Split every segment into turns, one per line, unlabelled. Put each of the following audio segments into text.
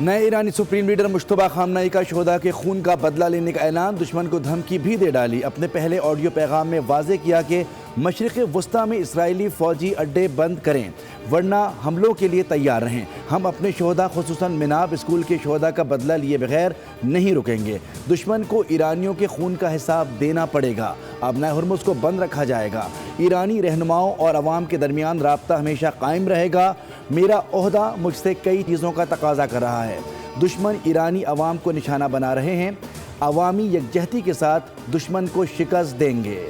نئے ایرانی supreme leader Mujtaba خامنہئی کا شہداء کے خون کا بدلہ لینے کا اعلان، دشمن کو دھمکی بھی دے ڈالی۔ اپنے پہلے آڈیو پیغام میں واضح کیا کہ مشرق وسطیٰ میں اسرائیلی فوجی اڈے بند کریں ورنہ حملوں کے لیے تیار رہیں۔ ہم اپنے شہداء خصوصاً مناب اسکول کے شہداء کا بدلہ لیے بغیر نہیں رکیں گے۔ دشمن کو ایرانیوں کے خون کا حساب دینا پڑے گا۔ آبنائے ہرمز کو بند رکھا جائے گا۔ ایرانی رہنماؤں اور عوام کے درمیان رابطہ ہمیشہ قائم رہے گا۔ میرا عہدہ مجھ سے کئی چیزوں کا تقاضا کر رہا ہے۔ دشمن ایرانی عوام کو نشانہ بنا رہے ہیں۔ عوامی یکجہتی کے ساتھ دشمن کو شکست دیں گے۔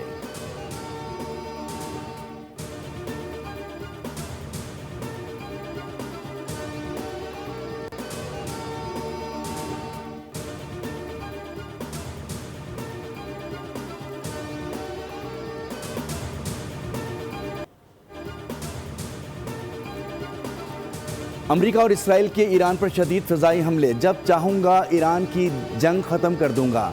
امریکہ اور اسرائیل کے ایران پر شدید فضائی حملے، جب چاہوں گا ایران کی جنگ ختم کر دوں گا۔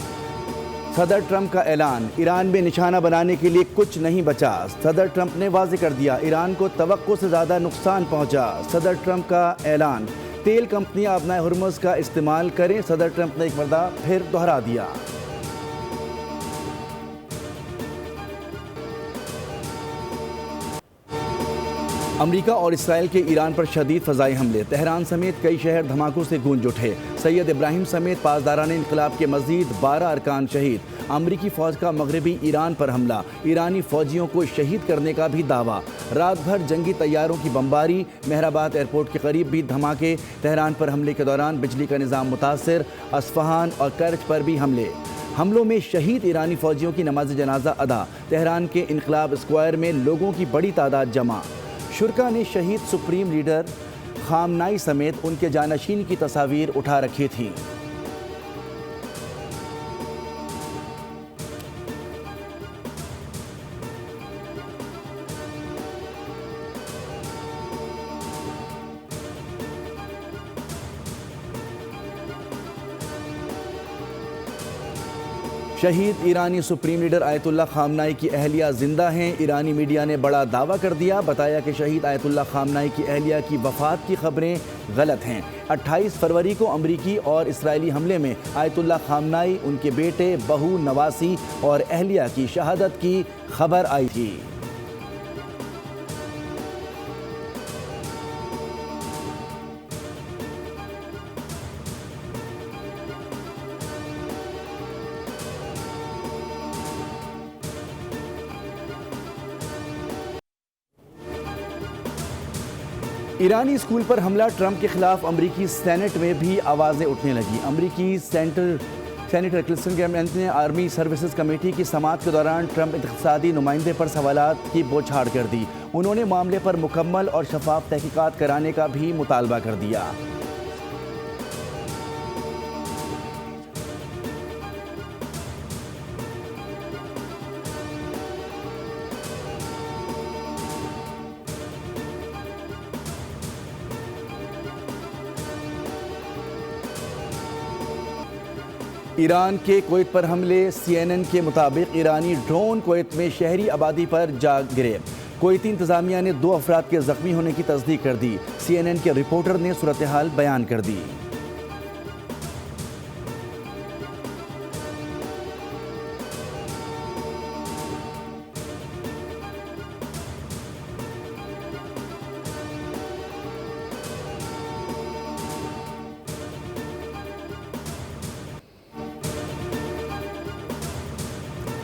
صدر ٹرمپ کا اعلان، ایران میں نشانہ بنانے کے لیے کچھ نہیں بچا۔ صدر ٹرمپ نے واضح کر دیا، ایران کو توقع سے زیادہ نقصان پہنچا۔ صدر ٹرمپ کا اعلان، تیل کمپنیاں آبنائے ہرمز کا استعمال کریں۔ صدر ٹرمپ نے ایک مرتبہ پھر دہرا دیا۔ امریکہ اور اسرائیل کے ایران پر شدید فضائی حملے، تہران سمیت کئی شہر دھماکوں سے گونج اٹھے۔ سید ابراہیم سمیت پاسداران انقلاب کے مزید 12 ارکان شہید۔ امریکی فوج کا مغربی ایران پر حملہ، ایرانی فوجیوں کو شہید کرنے کا بھی دعویٰ۔ رات بھر جنگی طیاروں کی بمباری، مہرآباد ایئرپورٹ کے قریب بھی دھماکے۔ تہران پر حملے کے دوران بجلی کا نظام متاثر، اصفہان اور کرچ پر بھی حملے۔ حملوں میں شہید ایرانی فوجیوں کی نماز جنازہ ادا۔ تہران کے انقلاب اسکوائر میں لوگوں کی بڑی تعداد جمع۔ شرکاء نے شہید سپریم لیڈر خامنہئی سمیت ان کے جانشین کی تصاویر اٹھا رکھی تھیں۔ شہید ایرانی سپریم لیڈر آیت اللہ خامنہئی کی اہلیہ زندہ ہیں۔ ایرانی میڈیا نے بڑا دعویٰ کر دیا، بتایا کہ شہید آیت اللہ خامنہئی کی اہلیہ کی وفات کی خبریں غلط ہیں۔ 28 فروری کو امریکی اور اسرائیلی حملے میں آیت اللہ خامنہئی، ان کے بیٹے، بہو، نواسی اور اہلیہ کی شہادت کی خبر آئی تھی۔ ایرانی اسکول پر حملہ، ٹرمپ کے خلاف امریکی سینٹ میں بھی آوازیں اٹھنے لگیں۔ امریکی سینیٹر کلسن گیمنٹ نے آرمی سروسز کمیٹی کی سماعت کے دوران ٹرمپ اقتصادی نمائندے پر سوالات کی بوچھاڑ کر دی۔ انہوں نے معاملے پر مکمل اور شفاف تحقیقات کرانے کا بھی مطالبہ کر دیا۔ ایران کے کویت پر حملے، CNN کے مطابق ایرانی ڈرون کویت میں شہری آبادی پر جا گرے۔ کویتی انتظامیہ نے 2 افراد کے زخمی ہونے کی تصدیق کر دی۔ CNN کے رپورٹر نے صورتحال بیان کر دی۔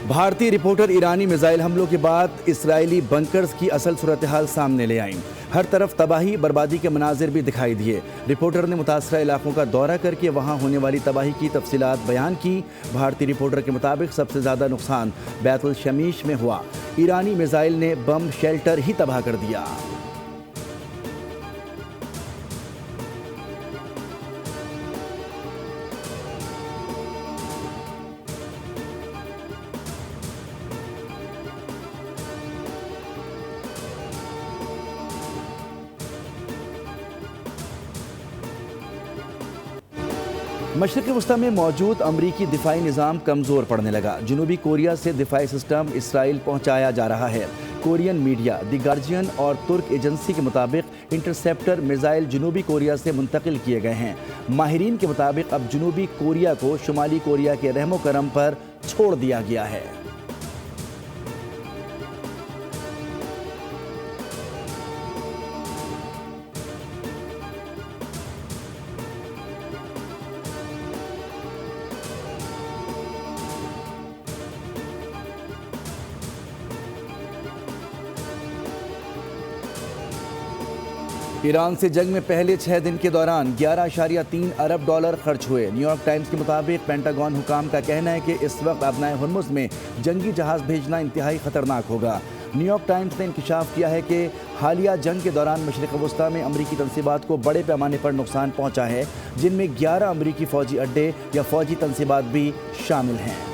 بھارتی رپورٹر ایرانی میزائل حملوں کے بعد اسرائیلی بنکرز کی اصل صورتحال سامنے لے آئیں۔ ہر طرف تباہی بربادی کے مناظر بھی دکھائی دیے۔ رپورٹر نے متاثرہ علاقوں کا دورہ کر کے وہاں ہونے والی تباہی کی تفصیلات بیان کی۔ بھارتی رپورٹر کے مطابق سب سے زیادہ نقصان بیت الشمیش میں ہوا۔ ایرانی میزائل نے بم شیلٹر ہی تباہ کر دیا۔ مشرق وسطیٰ میں موجود امریکی دفاعی نظام کمزور پڑنے لگا۔ جنوبی کوریا سے دفاعی سسٹم اسرائیل پہنچایا جا رہا ہے۔ کورین میڈیا دی گارجین اور ترک ایجنسی کے مطابق انٹرسیپٹر میزائل جنوبی کوریا سے منتقل کیے گئے ہیں۔ ماہرین کے مطابق اب جنوبی کوریا کو شمالی کوریا کے رحم و کرم پر چھوڑ دیا گیا ہے۔ ایران سے جنگ میں پہلے 6 دن کے دوران 11.3 ارب ڈالر خرچ ہوئے۔ نیو یارک ٹائمز کے مطابق پینٹاگون حکام کا کہنا ہے کہ اس وقت ابنائے ہرمز میں جنگی جہاز بھیجنا انتہائی خطرناک ہوگا۔ نیو یارک ٹائمز نے انکشاف کیا ہے کہ حالیہ جنگ کے دوران مشرق وسطیٰ میں امریکی تنصیبات کو بڑے پیمانے پر نقصان پہنچا ہے، جن میں 11 امریکی فوجی اڈے یا فوجی تنصیبات بھی شامل ہیں۔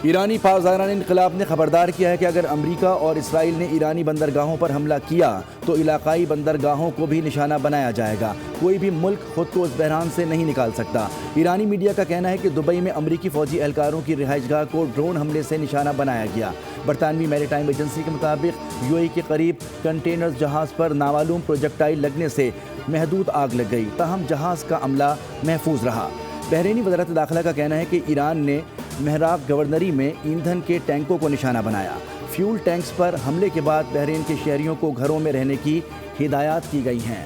ایرانی پاسداران انقلاب نے خبردار کیا ہے کہ اگر امریکہ اور اسرائیل نے ایرانی بندرگاہوں پر حملہ کیا تو علاقائی بندرگاہوں کو بھی نشانہ بنایا جائے گا۔ کوئی بھی ملک خود کو اس بحران سے نہیں نکال سکتا۔ ایرانی میڈیا کا کہنا ہے کہ دبئی میں امریکی فوجی اہلکاروں کی رہائش گاہ کو ڈرون حملے سے نشانہ بنایا گیا۔ برطانوی میری ٹائم ایجنسی کے مطابق یو اے ای کے قریب کنٹینر جہاز پر نامعلوم پروجیکٹائل لگنے سے محدود آگ لگ گئی، تاہم جہاز کا عملہ محفوظ رہا۔ بحرینی وزارت داخلہ کا کہنا ہے کہ ایران نے مہراق گورنری میں ایندھن کے ٹینکوں کو نشانہ بنایا۔ فیول ٹینکس پر حملے کے بعد بحرین کے شہریوں کو گھروں میں رہنے کی ہدایات کی گئی ہیں۔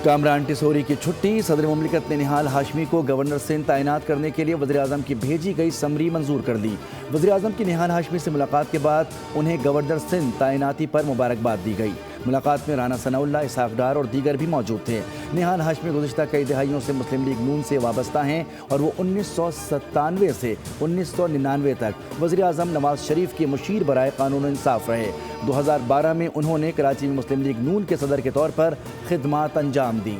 کامران ٹیسوری کی چھٹی، صدر مملکت نے نہال ہاشمی کو گورنر سندھ تعینات کرنے کے لیے وزیراعظم کی بھیجی گئی سمری منظور کر دی۔ وزیراعظم کی نہال ہاشمی سے ملاقات کے بعد انہیں گورنر سندھ تعیناتی پر مبارکباد دی گئی۔ ملاقات میں رانا ثناء اللہ، اسحاق ڈار اور دیگر بھی موجود تھے۔ نہال ہاشمی گزشتہ کئی دہائیوں سے مسلم لیگ نون سے وابستہ ہیں اور وہ 1997 سے 1999 تک وزیراعظم نواز شریف کے مشیر برائے قانون و انصاف رہے۔ 2012 میں انہوں نے کراچی میں مسلم لیگ نون کے صدر کے طور پر خدمات انجام دیں۔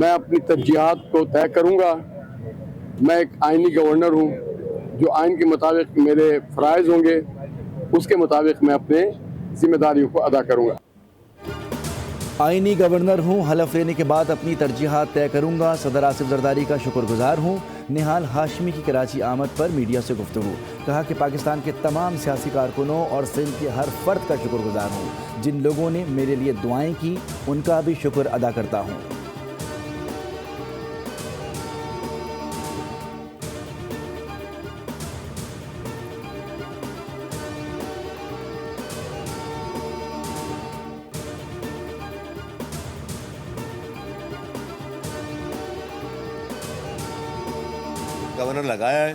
میں اپنی ترجیحات کو طے کروں گا۔ میں ایک آئینی گورنر ہوں، جو آئین کے مطابق میرے فرائض ہوں گے اس کے مطابق میں اپنے ذمہ داریوں کو ادا کروں گا۔
آئینی گورنر ہوں، حلف لینے کے بعد اپنی ترجیحات طے کروں گا۔ صدر آصف زرداری کا شکر گزار ہوں۔ نہال ہاشمی کی کراچی آمد پر میڈیا سے گفتگو، کہا کہ پاکستان کے تمام سیاسی کارکنوں اور سندھ کے ہر فرد کا شکر گزار ہوں۔ جن لوگوں نے میرے لیے دعائیں کی ان کا بھی شکر ادا کرتا ہوں۔
گورنر لگایا ہے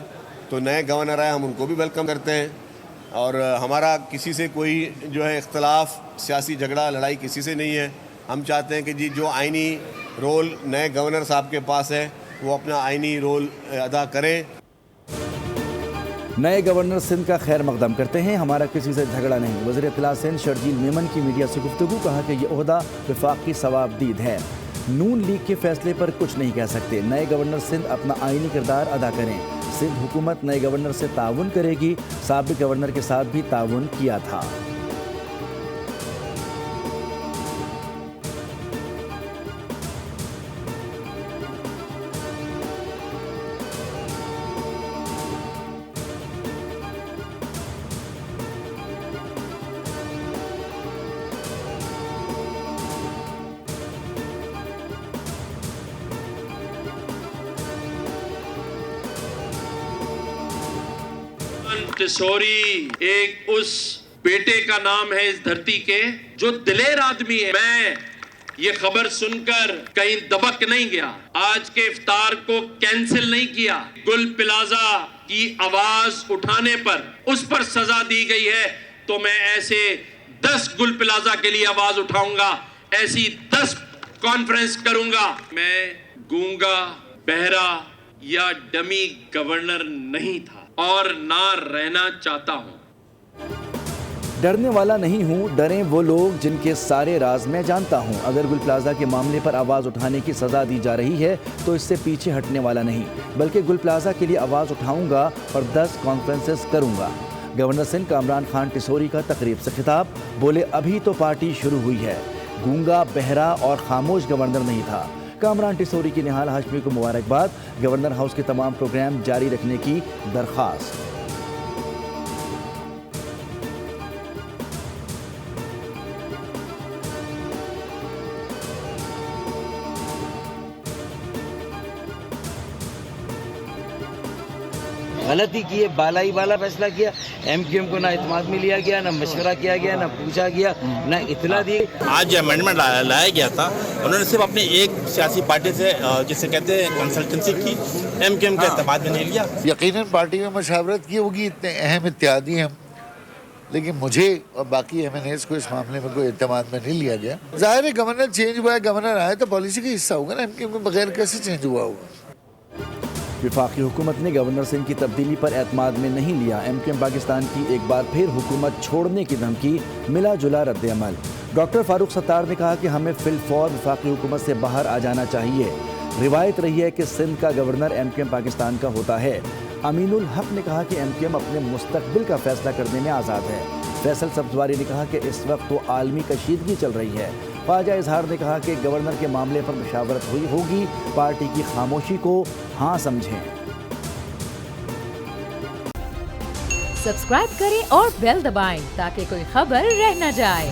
تو نئے گورنر آئے، ہم ان کو بھی ویلکم کرتے ہیں، اور ہمارا کسی سے کوئی جو ہے اختلاف، سیاسی جھگڑا، لڑائی کسی سے نہیں ہے۔ ہم چاہتے ہیں کہ جو آئینی رول نئے گورنر صاحب کے پاس ہے وہ اپنا آئینی رول ادا کریں۔
نئے گورنر سندھ کا خیر مقدم کرتے ہیں، ہمارا کسی سے جھگڑا نہیں۔ وزیر اطلاع سندھ شرجیل میمن کی میڈیا سے گفتگو، کہا کہ یہ عہدہ وفاقی ثوابدید ہے، نون لیگ کے فیصلے پر کچھ نہیں کہہ سکتے۔ نئے گورنر سندھ اپنا آئینی کردار ادا کریں۔ سندھ حکومت نئے گورنر سے تعاون کرے گی، سابق گورنر کے ساتھ بھی تعاون کیا تھا۔
ٹیسوری ایک اس بیٹے کا نام ہے اس دھرتی کے جو دلیر آدمی ہے۔ میں یہ خبر سن کر کہیں دبک نہیں گیا, آج کے افطار کو کینسل نہیں کیا. گل پلازا کی آواز اٹھانے پر اس پر سزا دی گئی ہے, تو میں ایسے 10 گل پلازا کے لیے آواز اٹھاؤں گا, ایسی 10 کانفرنس کروں گا. میں گونگا, بہرا یا ڈمی گورنر نہیں تھا اور نہ رہنا چاہتا ہوں.
ڈرنے والا نہیں ہوں, ڈریں وہ لوگ جن کے سارے راز میں جانتا ہوں. اگر گل پلازا کے معاملے پر آواز اٹھانے کی سزا دی جا رہی ہے تو اس سے پیچھے ہٹنے والا نہیں, بلکہ گل پلازا کے لیے آواز اٹھاؤں گا اور 10 کانفرنسز کروں گا. گورنر سندھ کامران خان ٹسوری کا تقریب سے خطاب, بولے ابھی تو پارٹی شروع ہوئی ہے, گونگا, بہرا اور خاموش گورنر نہیں تھا. کامران ٹسوری کی نہال ہاشمی کو مبارکباد, گورنر ہاؤس کے تمام پروگرام جاری رکھنے کی درخواست.
غلطی کی ہے, بالا ہی بالا فیصلہ کیا. ایم کیو ایم کو نہ اعتماد میں لیا گیا, نہ مشورہ کیا گیا, نہ پوچھا گیا, نہ اطلاع دی.
آج جو امینڈمنٹ لایا گیا تھا, انہوں نے صرف اپنی ایک سیاسی پارٹی سے جسے کہتے ہیں کنسلٹنسی کی, ایم کیو ایم کے اعتماد میں نہیں لیا.
یقیناً پارٹی میں مشاورت کی ہوگی, اتنے اہم اتحادی ہیں, لیکن مجھے اور باقی ایم این ایز کو اس معاملے میں کوئی اعتماد میں نہیں لیا گیا. ظاہر ہے گورنر چینج ہوا ہے, گورنر آئے تو پالیسی کا حصہ ہوگا نا, ایم کیو ایم کے بغیر کیسے چینج ہوا ہوگا.
وفاقی حکومت نے گورنر سندھ کی تبدیلی پر اعتماد میں نہیں لیا. ایم کیو ایم پاکستان کی ایک بار پھر حکومت چھوڑنے کی دھمکی, ملا جلا رد عمل. ڈاکٹر فاروق ستار نے کہا کہ ہمیں فی الفور وفاقی حکومت سے باہر آ جانا چاہیے. روایت رہی ہے کہ سندھ کا governor M Q M Pakistan کا ہوتا ہے. امین الحق نے کہا کہ ایم کیو ایم اپنے مستقبل کا فیصلہ کرنے میں آزاد ہے. فیصل سبزواری نے کہا کہ اس وقت تو عالمی کشیدگی چل رہی ہے. خواجہ اظہار نے کہا کہ گورنر کے معاملے پر مشاورت ہوئی ہوگی, پارٹی کی خاموشی کو ہاں سمجھیں.
سبسکرائب کریں اور بیل دبائیں تاکہ کوئی خبر رہ نہ جائے.